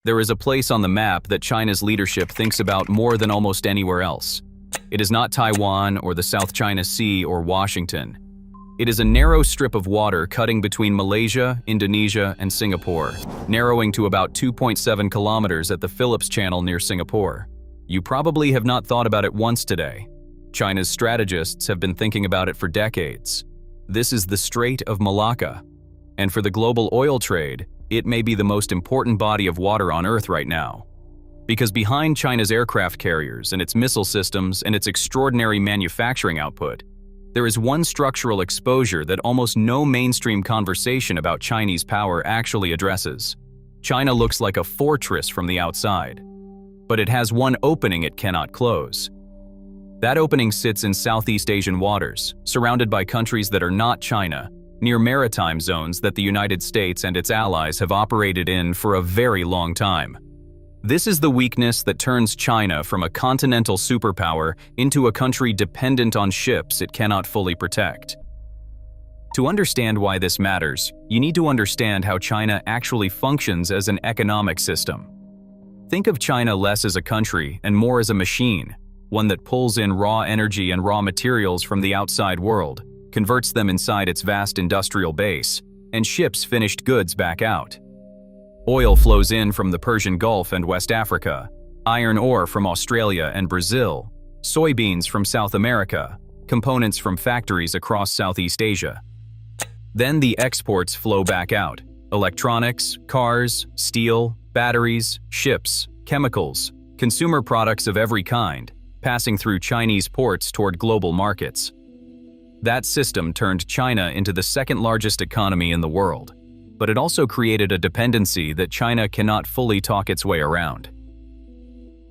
There is a place on the map that China's leadership thinks about more than almost anywhere else. It is not Taiwan or the South China Sea or Washington. It is a narrow strip of water cutting between Malaysia, Indonesia, and Singapore, narrowing to about 2.7 kilometers at the Phillips Channel near Singapore. You probably have not thought about it once today. China's strategists have been thinking about it for decades. This is the Strait of Malacca. And for the global oil trade, it may be the most important body of water on Earth right now. Because behind China's aircraft carriers and its missile systems and its extraordinary manufacturing output, there is one structural exposure that almost no mainstream conversation about Chinese power actually addresses. China looks like a fortress from the outside, but it has one opening it cannot close. That opening sits in Southeast Asian waters, surrounded by countries that are not China, near maritime zones that the United States and its allies have operated in for a very long time. This is the weakness that turns China from a continental superpower into a country dependent on ships it cannot fully protect. To understand why this matters, you need to understand how China actually functions as an economic system. Think of China less as a country and more as a machine, one that pulls in raw energy and raw materials from the outside world, converts them inside its vast industrial base, and ships finished goods back out. Oil flows in from the Persian Gulf and West Africa, iron ore from Australia and Brazil, soybeans from South America, components from factories across Southeast Asia. Then the exports flow back out: electronics, cars, steel, batteries, ships, chemicals, consumer products of every kind, passing through Chinese ports toward global markets. That system turned China into the second largest economy in the world, but it also created a dependency that China cannot fully talk its way around.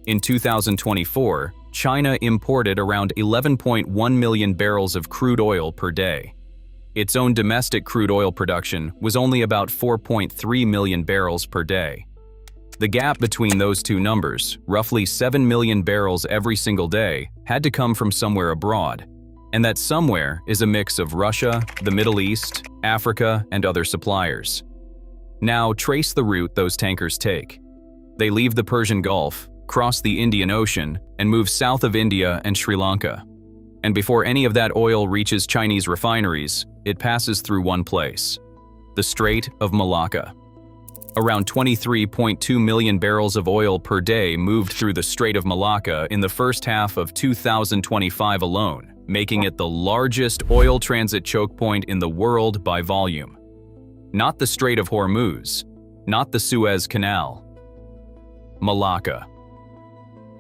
In 2024, China imported around 11.1 million barrels of crude oil per day. Its own domestic crude oil production was only about 4.3 million barrels per day. The gap between those two numbers, roughly 7 million barrels every single day, had to come from somewhere abroad. And that somewhere is a mix of Russia, the Middle East, Africa, and other suppliers. Now trace the route those tankers take. They leave the Persian Gulf, cross the Indian Ocean, and move south of India and Sri Lanka. And before any of that oil reaches Chinese refineries, it passes through one place: the Strait of Malacca. Around 23.2 million barrels of oil per day moved through the Strait of Malacca in the first half of 2025 alone, making it the largest oil transit choke point in the world by volume. Not the Strait of Hormuz, not the Suez Canal. Malacca.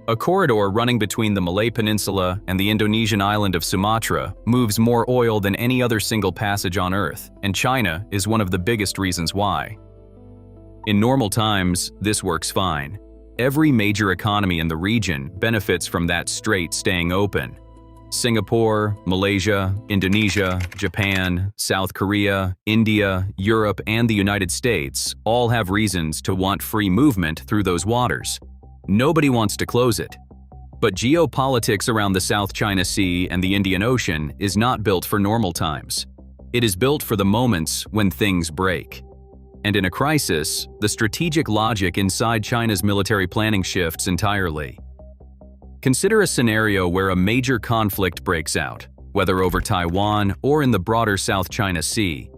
A corridor running between the Malay Peninsula and the Indonesian island of Sumatra moves more oil than any other single passage on Earth, and China is one of the biggest reasons why. In normal times, this works fine. Every major economy in the region benefits from that strait staying open. Singapore, Malaysia, Indonesia, Japan, South Korea, India, Europe, and the United States all have reasons to want free movement through those waters. Nobody wants to close it. But geopolitics around the South China Sea and the Indian Ocean is not built for normal times. It is built for the moments when things break. And in a crisis, the strategic logic inside China's military planning shifts entirely. Consider a scenario where a major conflict breaks out, whether over Taiwan or in the broader South China Sea.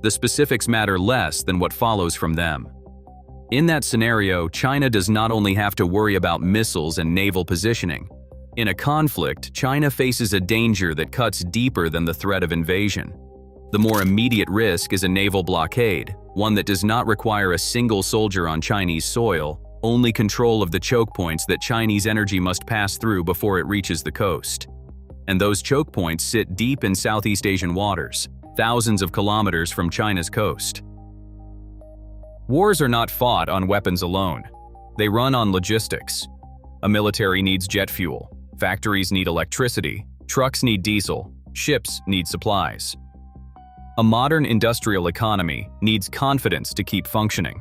The specifics matter less than what follows from them. In that scenario, China does not only have to worry about missiles and naval positioning. In a conflict, China faces a danger that cuts deeper than the threat of invasion. The more immediate risk is a naval blockade, one that does not require a single soldier on Chinese soil, only control of the choke points that Chinese energy must pass through before it reaches the coast. And those choke points sit deep in Southeast Asian waters, thousands of kilometers from China's coast. Wars are not fought on weapons alone. They run on logistics. A military needs jet fuel, factories need electricity, trucks need diesel, ships need supplies. A modern industrial economy needs confidence to keep functioning.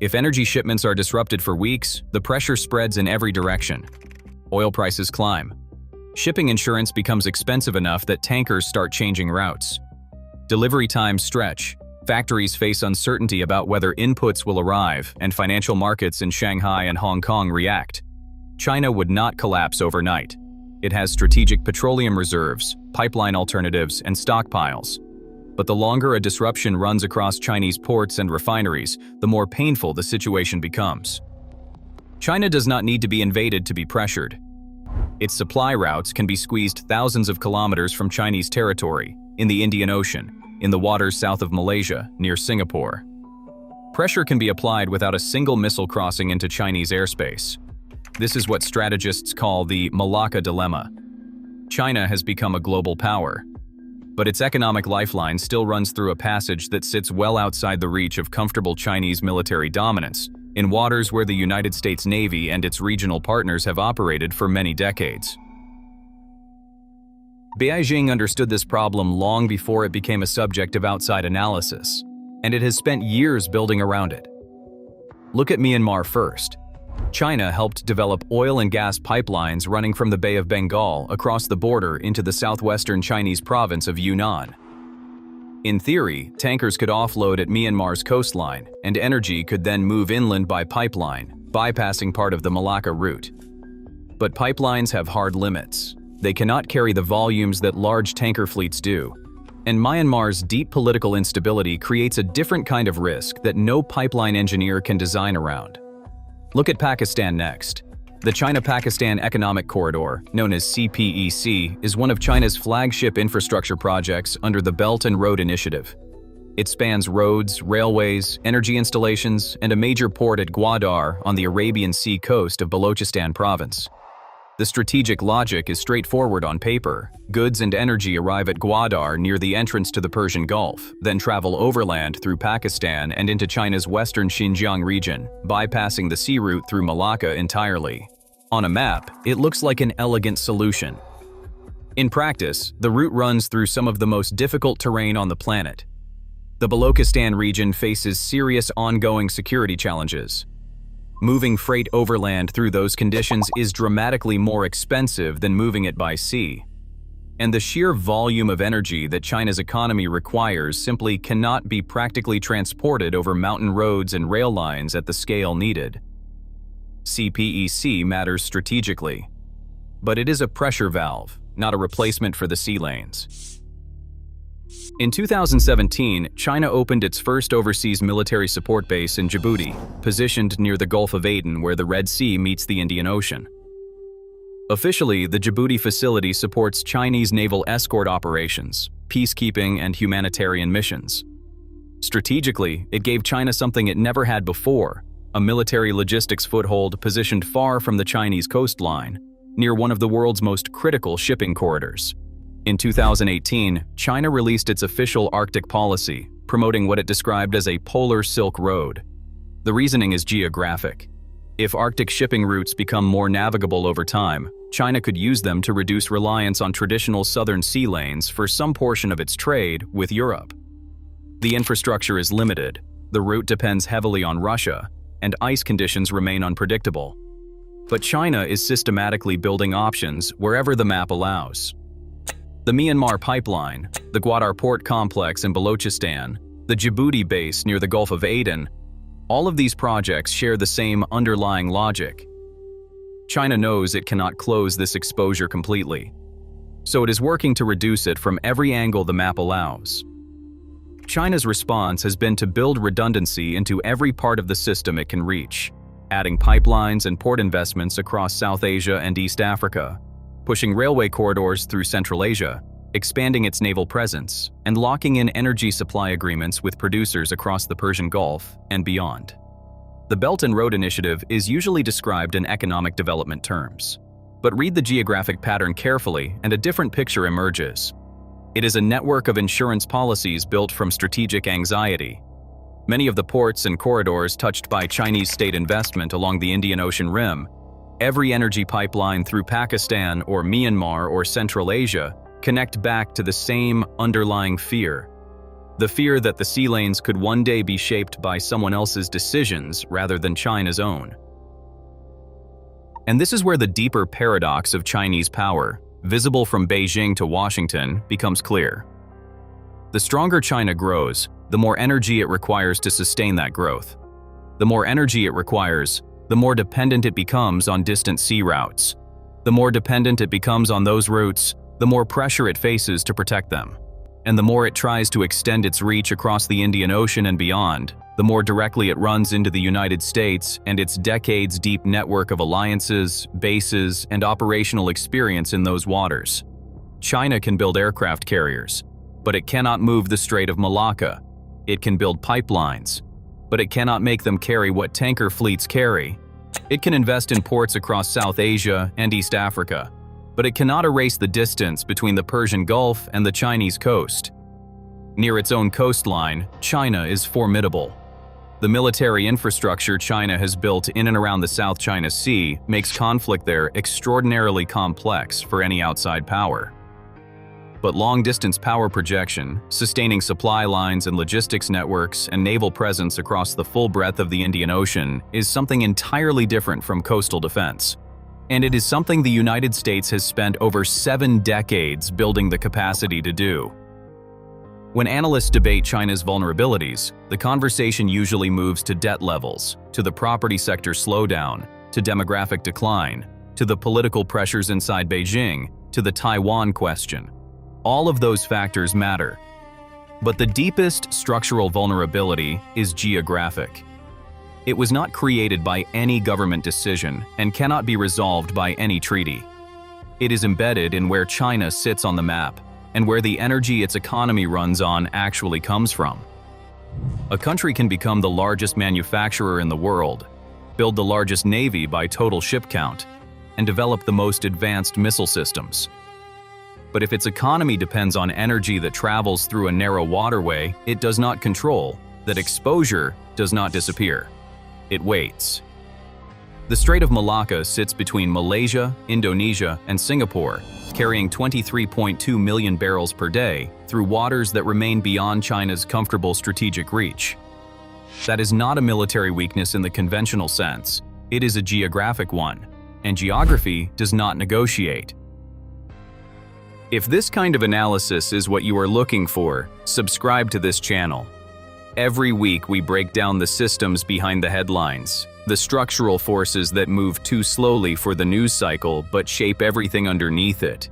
If energy shipments are disrupted for weeks, the pressure spreads in every direction. Oil prices climb. Shipping insurance becomes expensive enough that tankers start changing routes. Delivery times stretch. Factories face uncertainty about whether inputs will arrive, and financial markets in Shanghai and Hong Kong react. China would not collapse overnight. It has strategic petroleum reserves, pipeline alternatives, and stockpiles. But the longer a disruption runs across Chinese ports and refineries, the more painful the situation becomes. China does not need to be invaded to be pressured. Its supply routes can be squeezed thousands of kilometers from Chinese territory, in the Indian Ocean, in the waters south of Malaysia, near Singapore. Pressure can be applied without a single missile crossing into Chinese airspace. This is what strategists call the Malacca Dilemma. China has become a global power, but its economic lifeline still runs through a passage that sits well outside the reach of comfortable Chinese military dominance, in waters where the United States Navy and its regional partners have operated for many decades. Beijing understood this problem long before it became a subject of outside analysis, and it has spent years building around it. Look at Myanmar first. China helped develop oil and gas pipelines running from the Bay of Bengal across the border into the southwestern Chinese province of Yunnan. In theory, tankers could offload at Myanmar's coastline, and energy could then move inland by pipeline, bypassing part of the Malacca route. But pipelines have hard limits. They cannot carry the volumes that large tanker fleets do. And Myanmar's deep political instability creates a different kind of risk that no pipeline engineer can design around. Look at Pakistan next. The China-Pakistan Economic Corridor, known as CPEC, is one of China's flagship infrastructure projects under the Belt and Road Initiative. It spans roads, railways, energy installations, and a major port at Gwadar on the Arabian Sea coast of Balochistan province. The strategic logic is straightforward on paper. Goods and energy arrive at Gwadar near the entrance to the Persian Gulf, then travel overland through Pakistan and into China's western Xinjiang region, bypassing the sea route through Malacca entirely. On a map, it looks like an elegant solution. In practice, the route runs through some of the most difficult terrain on the planet. The Balochistan region faces serious ongoing security challenges. Moving freight overland through those conditions is dramatically more expensive than moving it by sea. And the sheer volume of energy that China's economy requires simply cannot be practically transported over mountain roads and rail lines at the scale needed. CPEC matters strategically, but it is a pressure valve, not a replacement for the sea lanes. In 2017, China opened its first overseas military support base in Djibouti, positioned near the Gulf of Aden where the Red Sea meets the Indian Ocean. Officially, the Djibouti facility supports Chinese naval escort operations, peacekeeping, and humanitarian missions. Strategically, it gave China something it never had before, a military logistics foothold positioned far from the Chinese coastline, near one of the world's most critical shipping corridors. In 2018, China released its official Arctic policy, promoting what it described as a polar Silk Road. The reasoning is geographic. If Arctic shipping routes become more navigable over time, China could use them to reduce reliance on traditional southern sea lanes for some portion of its trade with Europe. The infrastructure is limited, the route depends heavily on Russia, and ice conditions remain unpredictable. But China is systematically building options wherever the map allows. The Myanmar pipeline, the Gwadar port complex in Balochistan, the Djibouti base near the Gulf of Aden, all of these projects share the same underlying logic. China knows it cannot close this exposure completely, so it is working to reduce it from every angle the map allows. China's response has been to build redundancy into every part of the system it can reach, adding pipelines and port investments across South Asia and East Africa, pushing railway corridors through Central Asia, expanding its naval presence, and locking in energy supply agreements with producers across the Persian Gulf and beyond. The Belt and Road Initiative is usually described in economic development terms, but read the geographic pattern carefully and a different picture emerges. It is a network of insurance policies built from strategic anxiety. Many of the ports and corridors touched by Chinese state investment along the Indian Ocean rim, every energy pipeline through Pakistan or Myanmar or Central Asia connect back to the same underlying fear. The fear that the sea lanes could one day be shaped by someone else's decisions rather than China's own. And this is where the deeper paradox of Chinese power, visible from Beijing to Washington, becomes clear. The stronger China grows, the more energy it requires to sustain that growth. The more energy it requires, the more dependent it becomes on distant sea routes. The more dependent it becomes on those routes, the more pressure it faces to protect them. And the more it tries to extend its reach across the Indian Ocean and beyond, the more directly it runs into the United States and its decades-deep network of alliances, bases, and operational experience in those waters. China can build aircraft carriers, but it cannot move the Strait of Malacca. It can build pipelines, but it cannot make them carry what tanker fleets carry. It can invest in ports across South Asia and East Africa, but it cannot erase the distance between the Persian Gulf and the Chinese coast. Near its own coastline, China is formidable. The military infrastructure China has built in and around the South China Sea makes conflict there extraordinarily complex for any outside power. But long-distance power projection, sustaining supply lines and logistics networks, and naval presence across the full breadth of the Indian Ocean is something entirely different from coastal defense. And it is something the United States has spent over 7 decades building the capacity to do. When analysts debate China's vulnerabilities, the conversation usually moves to debt levels, to the property sector slowdown, to demographic decline, to the political pressures inside Beijing, to the Taiwan question. All of those factors matter. But the deepest structural vulnerability is geographic. It was not created by any government decision and cannot be resolved by any treaty. It is embedded in where China sits on the map and where the energy its economy runs on actually comes from. A country can become the largest manufacturer in the world, build the largest navy by total ship count, and develop the most advanced missile systems. But if its economy depends on energy that travels through a narrow waterway it does not control, that exposure does not disappear. It waits. The Strait of Malacca sits between Malaysia, Indonesia, and Singapore, carrying 23.2 million barrels per day through waters that remain beyond China's comfortable strategic reach. That is not a military weakness in the conventional sense. It is a geographic one, and geography does not negotiate. If this kind of analysis is what you are looking for, subscribe to this channel. Every week we break down the systems behind the headlines, the structural forces that move too slowly for the news cycle but shape everything underneath it.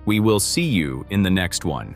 We will see you in the next one.